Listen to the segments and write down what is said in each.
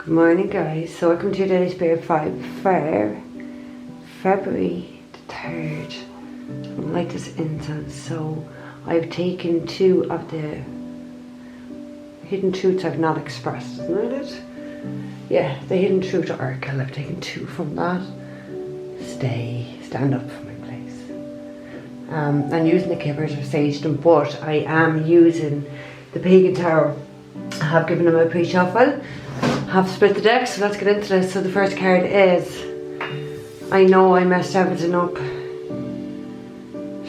Good morning, guys. So welcome to today's Spirit 5 for February the 3rd. I like this incense. So I've taken 2 of the hidden truths I've not expressed, isn't that it? Yeah, the hidden truth oracle. I've taken 2 from that. Stand up for my place. I'm using the kippers or saged them, but I am using the pagan tarot. I have given them a pre-shuffle. Have split the deck, so let's get into this. So the first card is, I know I messed everything up.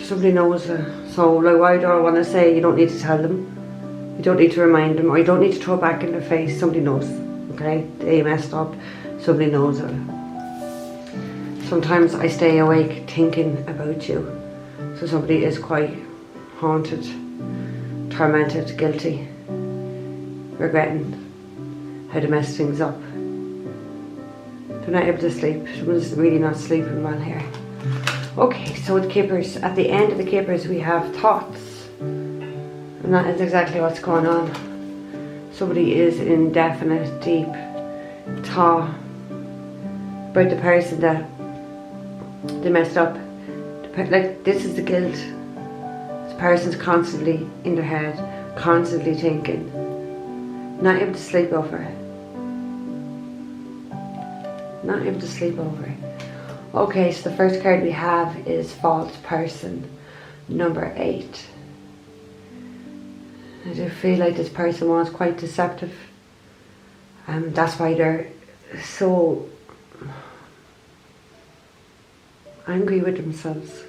Somebody knows it. So like, why do I want to say you don't need to tell them? You don't need to remind them, or you don't need to throw it back in their face. Somebody knows, okay? They messed up. Somebody knows it. Sometimes I stay awake thinking about you. So somebody is quite haunted, tormented, guilty, regretting how to mess things up. They're not able to sleep. Someone's really not sleeping well here. Okay, so with kippers, at the end of the kippers we have thoughts. And that is exactly what's going on. Somebody is in definite, deep thought about the person that they messed up. Like, this is the guilt. This person's constantly in their head, constantly thinking. Not able to sleep over it. Not able to sleep over it. Okay, so the first card we have is false person, number 8. I do feel like this person was quite deceptive. That's why they're so angry with themselves.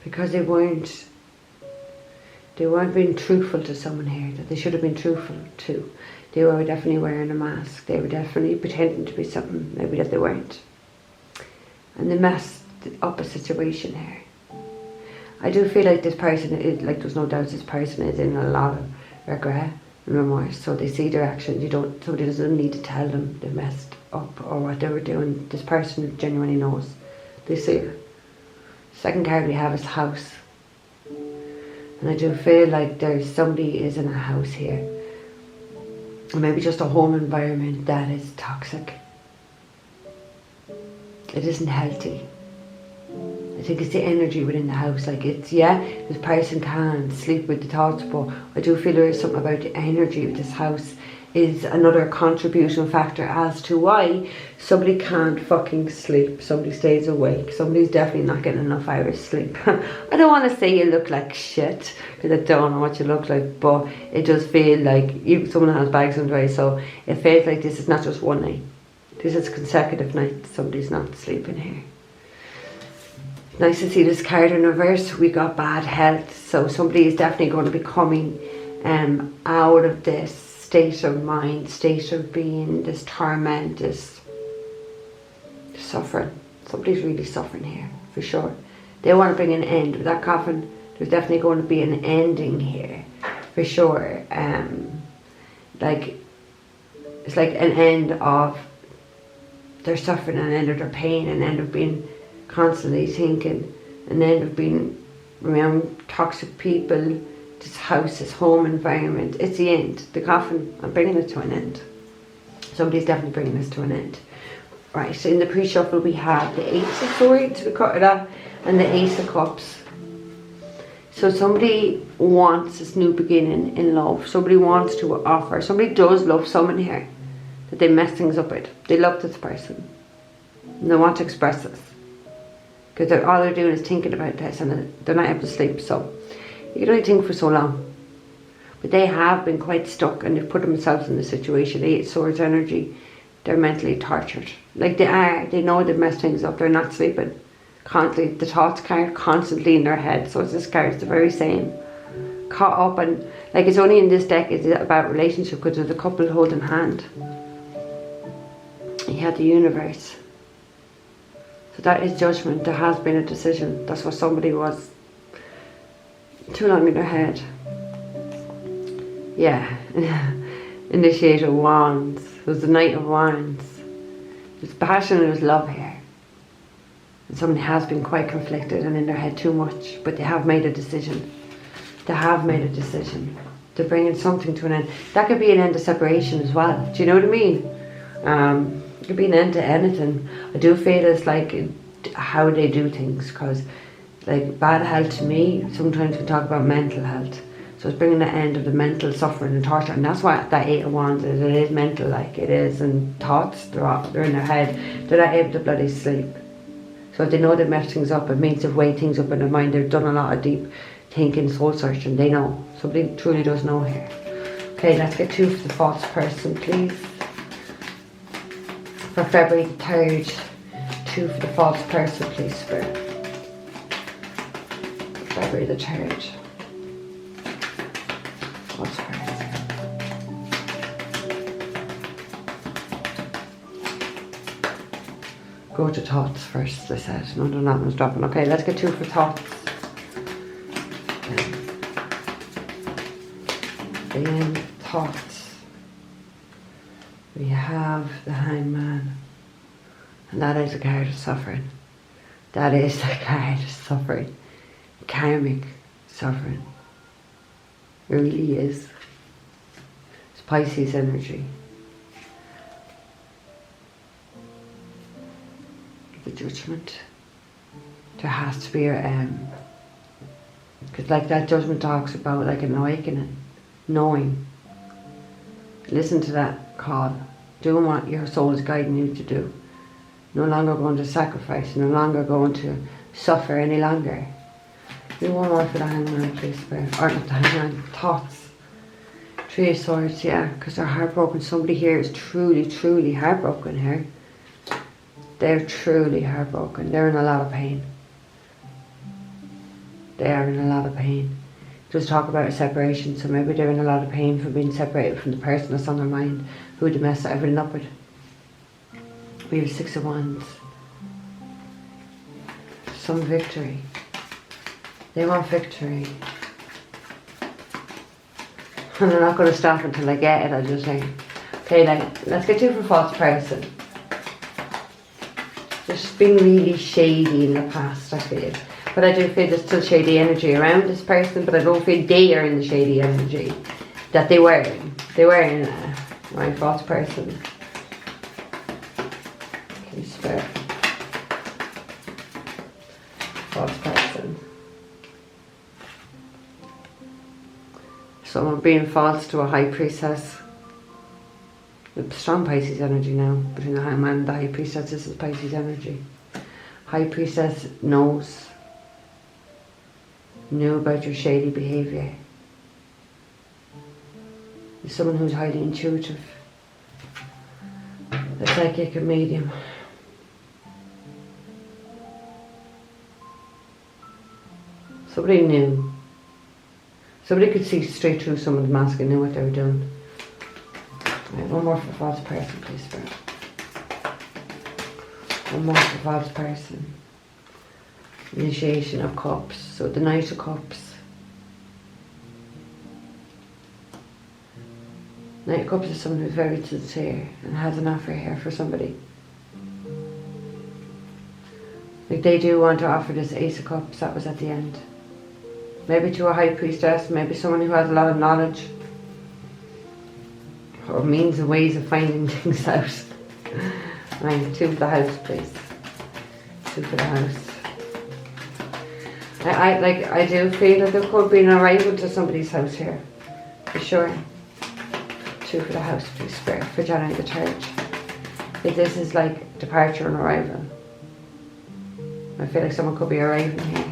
Because they weren't being truthful to someone here that they should have been truthful to. They were definitely wearing a mask. They were definitely pretending to be something maybe that they weren't. And they messed up a situation here. I do feel like this person is, like, there's no doubt this person is in a lot of regret and remorse. So they see their actions. Somebody doesn't need to tell them they messed up or what they were doing. This person genuinely knows. They see it. Second card we have is house. And I do feel like somebody is in a house here. Or maybe just a home environment that is toxic. It isn't healthy. I think it's the energy within the house. Like, it's, yeah, this person can sleep with the thoughts, but I do feel there is something about the energy of this house is another contribution factor as to why somebody can't fucking sleep. Somebody stays awake. Somebody's definitely not getting enough hours sleep. I don't want to say you look like shit, because I don't know what you look like, but it does feel like someone has bags on the way. So it feels like this is not just one night. This is consecutive nights. Somebody's not sleeping here. Nice to see this card in reverse. We got bad health. So somebody is definitely going to be coming out of this state of mind, state of being, this torment, this suffering. Somebody's really suffering here, for sure. They want to bring an end. With that coffin, there's definitely going to be an ending here, for sure. Like, it's like an end of their suffering, an end of their pain, an end of being constantly thinking, an end of being around toxic people, this house, this home environment. It's the end. The coffin, I'm bringing it to an end. Somebody's definitely bringing this to an end. Right, so in the pre-shuffle we have the Ace of Swords, we cut it up, and the Ace of Cups. So somebody wants this new beginning in love. Somebody wants to offer. Somebody does love someone here that they mess things up with. They love this person. And they want to express this. Because all they're doing is thinking about this, and they're not able to sleep. So you can only think for so long. But they have been quite stuck, and they've put themselves in the situation. 8 Swords energy. They're mentally tortured. Like, they know they've messed things up. They're not sleeping. Constantly, the thoughts are constantly in their head. So it's this card, it's the very same. Caught up, and like, it's only in this deck is it about relationship, because there's a couple holding hand. You had the universe. So that is judgment. There has been a decision. That's what somebody was too long in their head. Yeah. Initiate of Wands. It was the Knight of Wands. There's passion and there's love here. And somebody has been quite conflicted and in their head too much, but they have made a decision. They have made a decision. They're bringing something to an end. That could be an end of separation as well. Do you know what I mean? It could be an end to anything. I do feel it's like how they do things, because like bad health to me, sometimes we talk about mental health. So it's bringing the end of the mental suffering and torture, and that's what that 8 of Wands is. It is mental, like it is, and thoughts, they're in their head. They're not able to bloody sleep. So if they know they've messed things up, it means they've weighed things up in their mind. They've done a lot of deep thinking, soul searching. They know. Somebody truly does know here. Okay, let's get 2 for the false person, please. For February the 3rd, 2 for the false person, please, Spirit. February the 3rd. False person. Go to thoughts first, they said. No, that one's dropping. Okay, let's get 2 for thoughts. Then thoughts. We have the Hangman. And that is a card of suffering. That is a card of suffering. Karmic suffering. It really is. It's Pisces energy. The Judgment. There has to be a because like that Judgment talks about like an awakening, knowing. Listen to that call, doing what your soul is guiding you to do. No longer going to sacrifice, no longer going to suffer any longer. Do one more for the Hangman, please, Spirit. Or not the Hangman, thoughts. 3 of Swords, yeah, because they're heartbroken. Somebody here is truly, truly heartbroken here. They're truly heartbroken. They're in a lot of pain. They are in a lot of pain. Just talk about a separation, so maybe they're in a lot of pain for being separated from the person that's on their mind, who they messed everything up with. We have 6 of Wands. Some victory. They want victory. And they're not going to stop until they get it, I just think. Okay, like, let's get 2 for false person. There's been really shady in the past, I feel. But I do feel there's still shady energy around this person, but I don't feel they are in the shady energy that they were in. They were in my false person. Okay, Spirit. False person. Someone being false to a high priestess. Strong Pisces energy now between the Hangman and the High Priestess. This is Pisces energy. High Priestess knew about your shady behaviour. You're someone who's highly intuitive, a psychic, a medium. Somebody knew. Somebody could see straight through someone's mask and knew what they were doing. Right, one more for false person, please, Spirit. One more for false person. Initiation of Cups. So the Knight of Cups. Knight of Cups is someone who's very sincere and has an offer here for somebody. Like they do want to offer this Ace of Cups. That was at the end. Maybe to a High Priestess. Maybe someone who has a lot of knowledge. Or means and ways of finding things out. Right, 2 for the House, please. 2 for the House. I do feel that there could be an arrival to somebody's house here. For sure. 2 for the House, please, Spirit. For January the 3rd. If this is like departure and arrival. I feel like someone could be arriving here.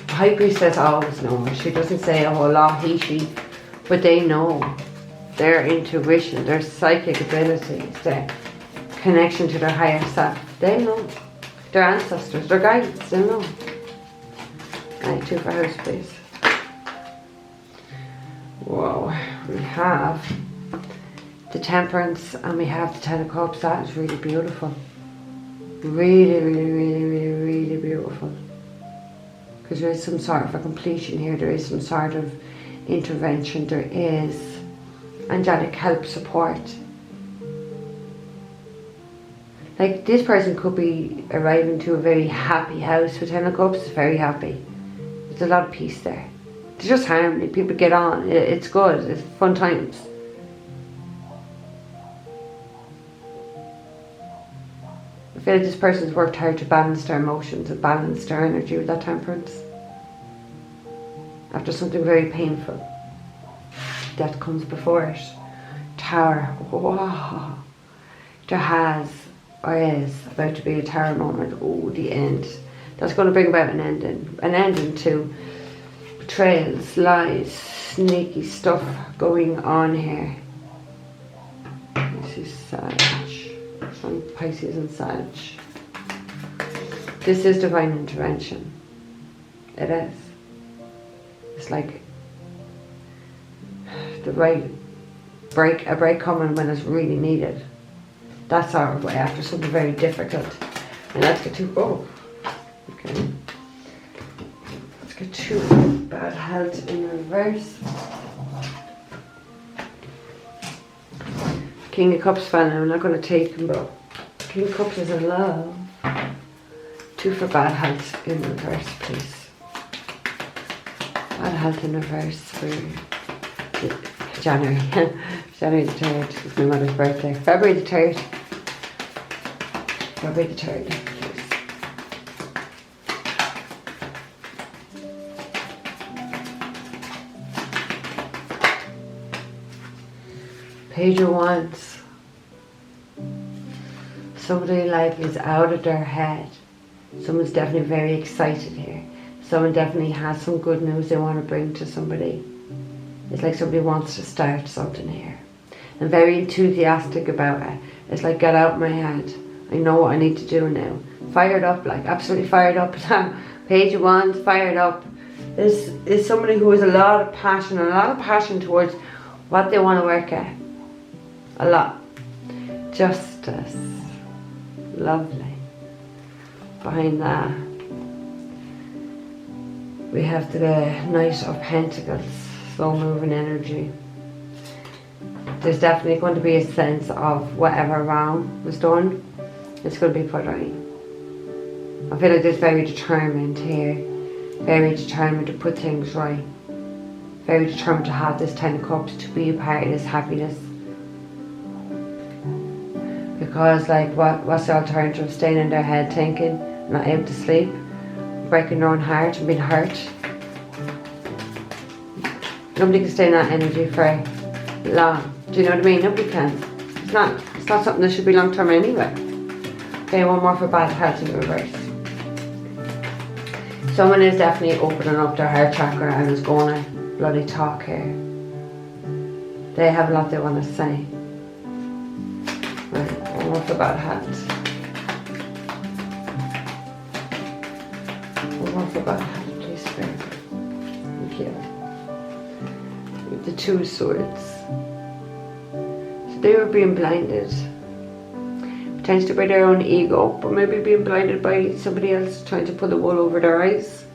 High Priestess always knows. She doesn't say a whole lot, he, she, but they know. Their intuition, their psychic abilities, their connection to their higher self. They know. Their ancestors, their guides, they know. Right, 2 for House, please. Whoa, we have the Temperance and we have the 10 of Cups. That is really beautiful. Really, really, really, really, really beautiful. Because there is some sort of a completion here. There is some sort of intervention. There is angelic help, support. Like, this person could be arriving to a very happy house with 10 of Cups, very happy. There's a lot of peace there. There's just harmony, people get on, it's good, it's fun times. I feel like this person's worked hard to balance their emotions and balance their energy with that Temperance. After something very painful, death comes before it. Tower, wow. There has, or is, about to be a tower moment. Oh, the end. That's going to bring about an ending to betrayals, lies, sneaky stuff going on here. This is Sage. From Pisces and Sage. This is divine intervention. It is. It's like the right break, a break coming when it's really needed. That's our way after something very difficult. And let's get to, oh, okay. Let's get to bad health in reverse. King of Cups fan, I'm not going to take him, but King of Cups is in love. 2 for bad health in reverse, please. Bad health in reverse for January. January the 3rd is my mother's birthday. February the 3rd. February the 3rd, please. Page of Wands. Somebody like is out of their head. Someone's definitely very excited here. Someone definitely has some good news they want to bring to somebody. It's like somebody wants to start something here. I'm very enthusiastic about it. It's like, get out of my head. I know what I need to do now. Fired up, like absolutely fired up. Page of Wands, fired up. This is somebody who has a lot of passion towards what they want to work at. A lot. Justice. Lovely. Behind that, we have the Knight of Pentacles, slow moving energy. There's definitely going to be a sense of whatever wrong was done, it's going to be put right. I feel like there's very determined here, very determined to put things right, very determined to have this 10 of Cups, to be a part of this happiness. Because like, what's the alternative? Staying in their head thinking, not able to sleep, breaking their own heart and being hurt. Nobody can stay in that energy for long. Do you know what I mean? Nobody can. It's not something that should be long term anyway. Okay, one more for bad health in reverse. Someone is definitely opening up their heart chakra and is going to bloody talk here. They have a lot they want to say. Right, one more for bad health. One for bad health, please, Spirit. Thank you. With the 2 of Swords. So they were being blinded. Potentially by their own ego, but maybe being blinded by somebody else trying to pull the wool over their eyes.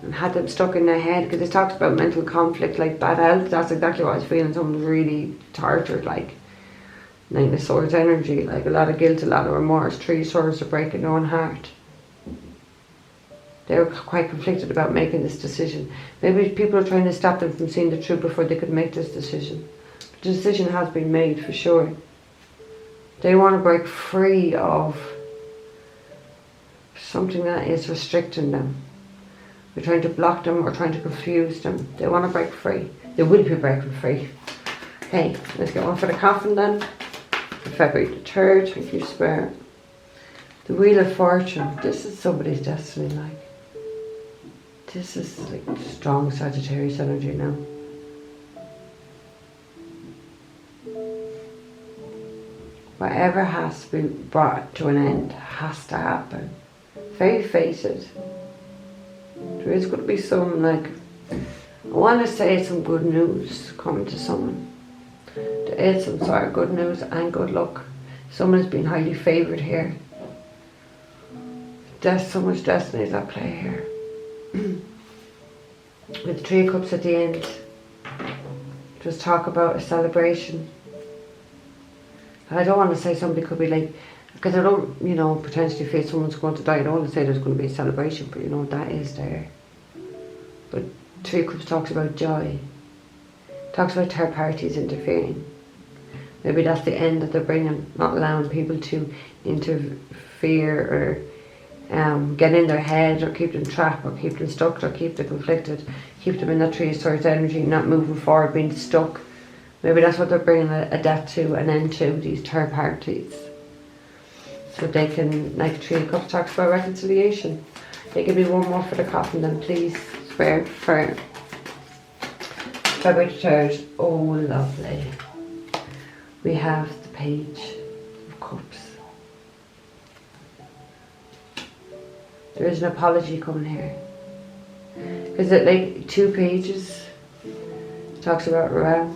And had them stuck in their head, because it talks about mental conflict, like bad health. That's exactly what I was feeling. Someone's really tortured, like 9 of Swords energy, like a lot of guilt, a lot of remorse. 3 Swords are breaking their own heart. They were quite conflicted about making this decision. Maybe people are trying to stop them from seeing the truth before they could make this decision. But the decision has been made for sure. They want to break free of something that is restricting them. We're trying to block them or trying to confuse them. They want to break free. They will be breaking free. Okay, let's get one for the coffin then. For February the 3rd, thank you, Spirit. The Wheel of Fortune. This is somebody's destiny, like. This is like strong Sagittarius energy now. Whatever has to be brought to an end has to happen. Very fated. There is going to be some, like, I want to say some good news coming to someone. There is some sort of good news and good luck. Someone has been highly favoured here. There's so much destiny at play here. With the 3 of Cups at the end, just talk about a celebration. I don't want to say somebody could be like Because I don't, you know, potentially feel someone's going to die. I don't want to say there's going to be a celebration, but you know, that is there. But Three of Cups talks about joy. Talks about third parties interfering. Maybe that's the end that they're bringing, not allowing people to interfere or get in their head or keep them trapped or keep them stuck or keep them conflicted, keep them in that Three of Swords energy, not moving forward, being stuck. Maybe that's what they're bringing a death to, an end to, these third parties. So they can, like Three of Cups talks about reconciliation. They give me one more for the coffin then, please. For February 3rd. Oh, lovely. We have the Page of Cups. There is an apology coming here. Is it like 2 pages? It talks about row.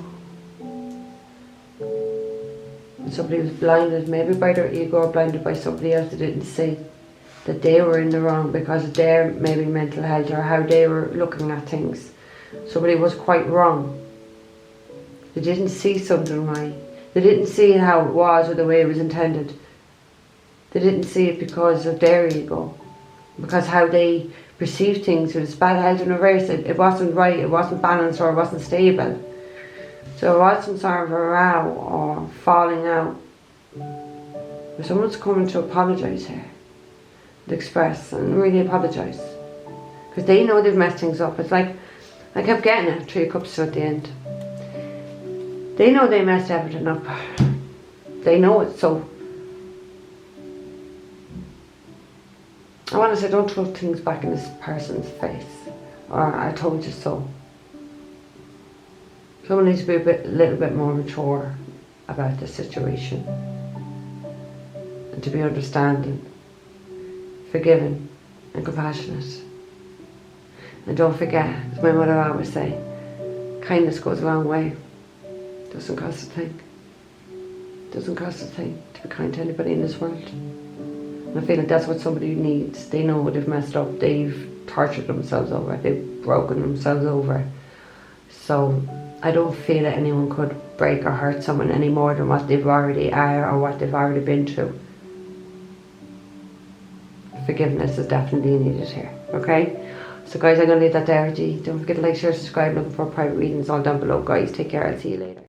Somebody was blinded, maybe by their ego or blinded by somebody else that didn't see that they were in the wrong because of their maybe mental health or how they were looking at things. Somebody was quite wrong. They didn't see something right. They didn't see how it was or the way it was intended. They didn't see it because of their ego. Because how they perceived things. It was bad health in reverse. It wasn't right, it wasn't balanced or it wasn't stable. So it wasn't sort of a row or falling out. But someone's coming to apologise here. To express and really apologise. Because they know they've messed things up. It's like, I kept getting it, Three of Cups at the end. They know they messed everything up. They know it, so I want to say, don't throw things back in this person's face. Or, I told you so. Someone needs to be a little bit more mature about this situation. And to be understanding, forgiving, and compassionate. And don't forget, as my mother always say, kindness goes a long way. Doesn't cost a thing. Doesn't cost a thing to be kind to anybody in this world. And I feel like that's what somebody needs. They know they've messed up. They've tortured themselves over. They've broken themselves over. So I don't feel that anyone could break or hurt someone any more than what they've already are or what they've already been through. Forgiveness is definitely needed here. Okay? So guys, I'm going to leave that there. Don't forget to like, share, subscribe. Looking for private readings all down below. Guys, take care. I'll see you later.